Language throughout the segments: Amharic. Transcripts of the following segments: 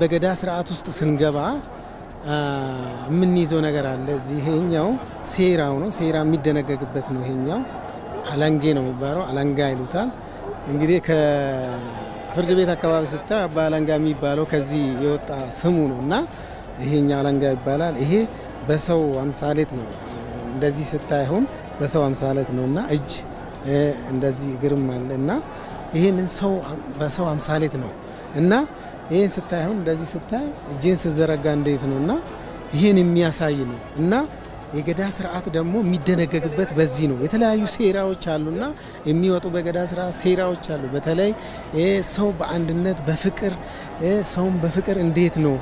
በገዳ ስርዓት ውስጥ ስንገባ ምን ይዞ ነገር አለ እዚህ ይሄኛው ሴራው ነው ሴራ የሚደነገግበት ነው ይሄኛው አላንጌ ነው የሚባለው አላንጋ ይሉታል እንግዲህ ከፍርድ ቤት አካባቢ ስታ አባ አላንጋ የሚባለው ከዚህ የወጣ ስሙ ነውና ይሄኛው አላንጋ ይባላል ይሄ በሰው አምሳሌት ነው እንደዚህ ስታይሆን በሰው አምሳሌት ነውና እጅ እንደዚህ እግርም አለና ይሄንን ሰው በሰው አምሳሌት ነው እና ይሄን ስታይሆን እንደዚህ ስታይ እጅን ሲዘረጋ እንዴት ነውና ይሄን የሚያሳይ ነው እና የገዳ ስርዓት ደግሞ የሚደነገግበት በዚህ ነው የተለያዩ ሴራዎች አሉና የሚወጡ በገዳ ስርዓት ሴራዎች አሉ በተለይ ሰው በአንድነት በፍቅር ሰውን በፍቅር እንዴት ነው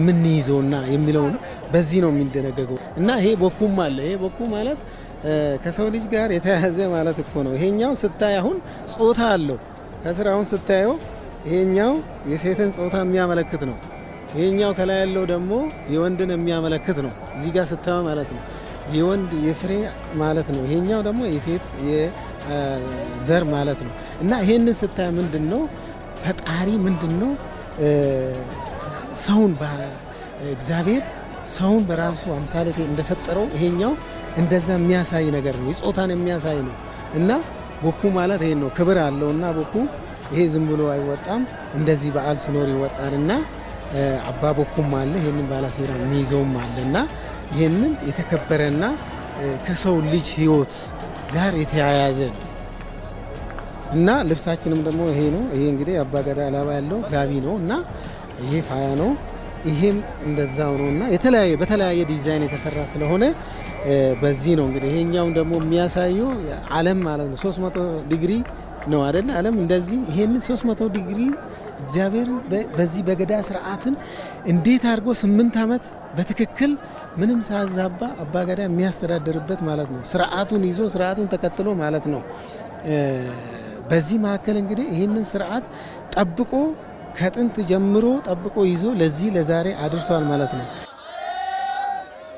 ምን ይዞና የሚለው በዚህ ነው የሚደነገገው እና ይሄ ቦኩም አለ ይሄ ቦኩ ማለት ከሰው ልጅ ጋር የተያያዘ ማለት እኮ ነው ይሄኛው ስታይ አሁን ጾታ አለው ከስራውን ስታየው ይሄኛው የሴትን ጾታ የሚያመለክት ነው ይሄኛው ከላይ ያለው ደግሞ የወንድን የሚያመለክት ነው እዚህ ጋር ስታየው ማለት ነው የወንድ የፍሬ ማለት ነው ይሄኛው ደግሞ የሴት የዘር ማለት ነው እና ይሄንን ስታይ ምንድነው ፈጣሪ ምንድነው ሰውን በእግዚአብሔር ሰውን በራሱ አምሳሌ እንደፈጠረው ይሄኛው እንደዛ የሚያሳይ ነገር ነው የጾታን የሚያሳይ ነው እና ቦኩ ማለት ይሄ ነው ክብር አለውና ቦኩ ይሄ ዝም ብሎ አይወጣም እንደዚህ በዓል ሲኖር ይወጣልና አባ ቦኩም አለ ይሄንን ባላሴራ ሚዞም አለና ይሄንን የተከበረና ከሰው ልጅ ህይወት ጋር የተያያዘ ነው እና ልብሳችንም ደግሞ ይሄ ነው ይሄ እንግዲህ አባ ገዳ አላባ ያለው ጋቢ ነውና ይሄ ፋያ ነው ይሄም እንደዛው ነውና በተለያየ ዲዛይን የተሰራ ስለሆነ በዚህ ነው እንግዲህ ይሄኛው ደግሞ የሚያሳየው ዓለም ማለት ነው 300 ዲግሪ ነው አይደል ዓለም እንደዚህ ይሄንን 300 ዲግሪ እግዚአብሔር በዚህ በገዳ ስርዓትን እንዴት አድርጎ 8 አመት በትክክል ምንም ሳያዛባ አባ ገዳ የሚያስተዳድርበት ማለት ነው ስርዓቱን ይዞ ስርዓቱን ተከትሎ ማለት ነው በዚህ መካከል እንግዲህ ይሄንን ስርዓት ጠብቆ ከጥንት ጀምሮ ጠብቆ ይዞ ለዚህ ለዛሬ አድርሷል ማለት ነው